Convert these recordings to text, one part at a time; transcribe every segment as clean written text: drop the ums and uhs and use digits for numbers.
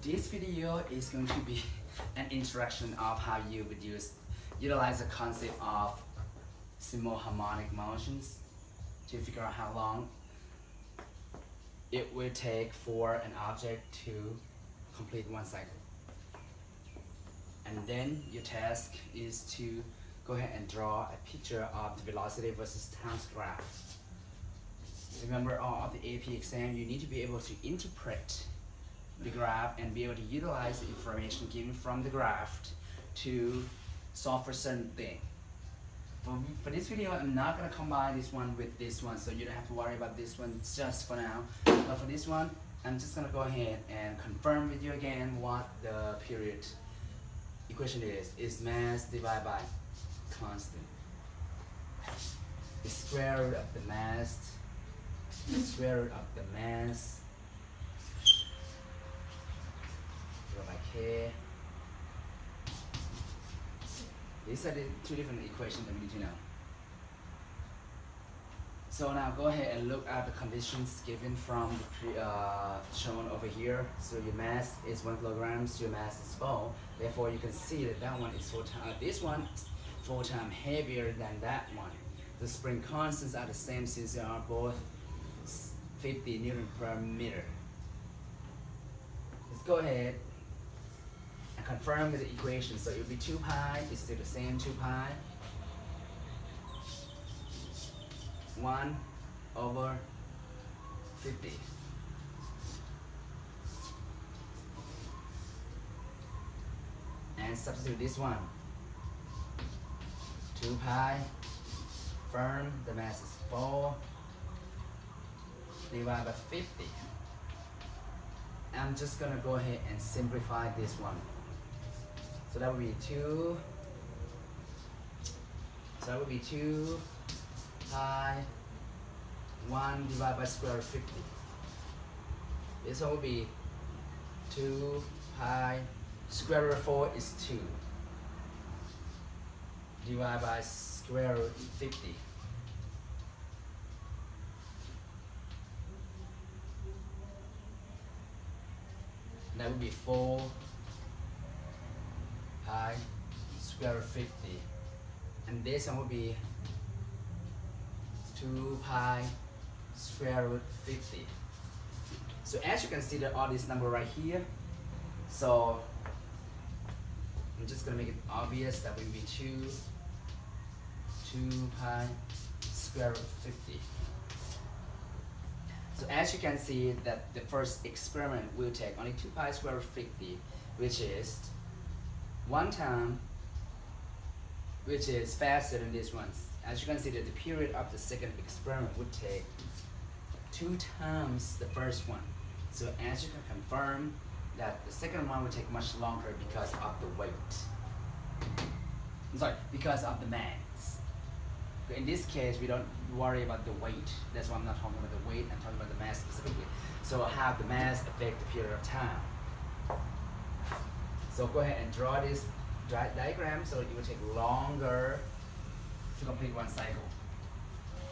this video is going to be an introduction of how you would utilize the concept of simple harmonic motions to figure out how long it would take for an object to complete one cycle. And then your task is to go ahead and draw a picture of the velocity versus time graph. Remember, of the AP exam, you need to be able to interpret the graph and be able to utilize the information given from the graph to solve for certain thing. For this video, I'm not going to combine this one with this one, so you don't have to worry about this one just for now. But for this one, I'm just going to go ahead and confirm with you again what the period equation is mass divided by constant. The square root of the mass, the square root of the mass, divided by k. These are the two different equations that we need to know. So now go ahead and look at the conditions given from the shown over here. So your mass is 1 kilogram, so your mass is 4. Therefore, you can see that that one is 4 times. This one is 4 times heavier than that one. The spring constants are the same since they are both 50 Newton per meter. Let's go ahead and confirm with the equation. So it will be 2 pi is still the same 2 pi. 1 over 50. And substitute this one. 2 pi, firm, the mass is 4, divided by 50. I'm just gonna go ahead and simplify this one. So that would be 2. So that would be 2 pi 1 divided by square root of 50. This one would be 2 pi square root of 4 is 2 divided by square root of 50. That would be 4 pi square root of 50. And this one would be 2 pi square root 50. So as you can see, there are all these numbers right here. So I'm just gonna make it obvious that will be 2 pi square root 50. So as you can see that the first experiment will take only 2 pi square root 50, which is 1 time, which is faster than this one. As you can see that the period of the second experiment would take 2 times the first one. So as you can confirm that the second one will take much longer because of the weight. I'm sorry, because of the mass. But in this case, we don't worry about the weight. That's why I'm not talking about the weight, I'm talking about the mass specifically. So how the mass affect the period of time. So go ahead and draw this diagram so it will take longer to complete one cycle.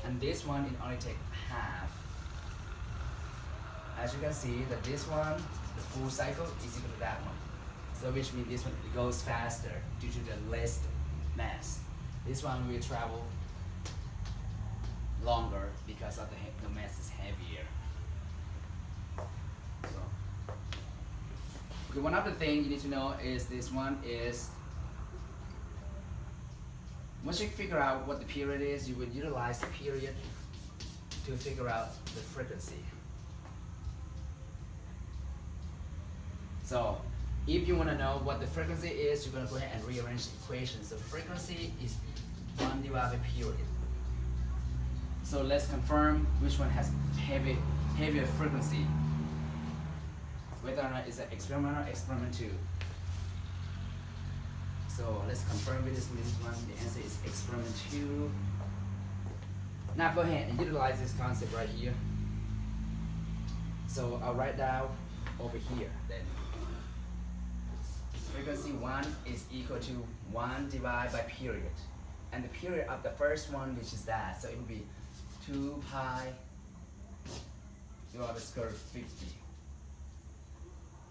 And this one, it only takes half. As you can see that this one, the full cycle is equal to that one. So which means this one it goes faster due to the less mass. This one will travel longer because of the mass is heavier. So, okay, one other thing you need to know is this one is, once you figure out what the period is, you would utilize the period to figure out the frequency. So if you want to know what the frequency is, you're going to go ahead and rearrange the equation. So frequency is 1 divided by period. So let's confirm which one has heavier frequency, whether or not it's an experiment or experiment 2. So let's confirm with this one. The answer is experiment 2. Now go ahead and utilize this concept right here. So I'll write down over here then. Frequency 1 is equal to 1 divided by period. And the period of the first one, which is that, so it will be 2 pi divided by square root of 50.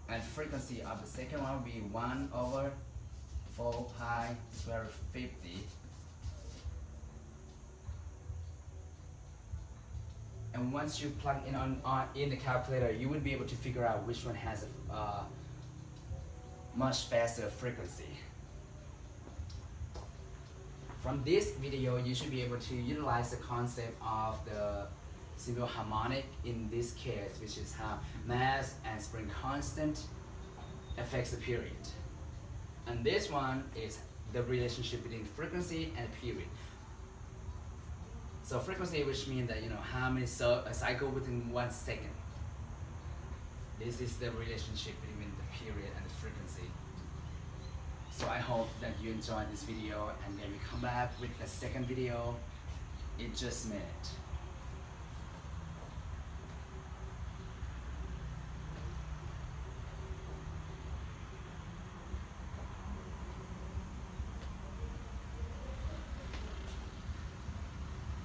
And frequency of the second one will be 1 over 4 pi square root 50. And once you plug in in the calculator, you would be able to figure out which one has a much faster frequency. From this video, you should be able to utilize the concept of the simple harmonic in this case, which is how mass and spring constant affects the period. And this one is the relationship between frequency and period. So frequency, which means that how many cycle within 1 second. This is the relationship between the period and the frequency. So I hope that you enjoyed this video, and then we come back with the second video in just a minute.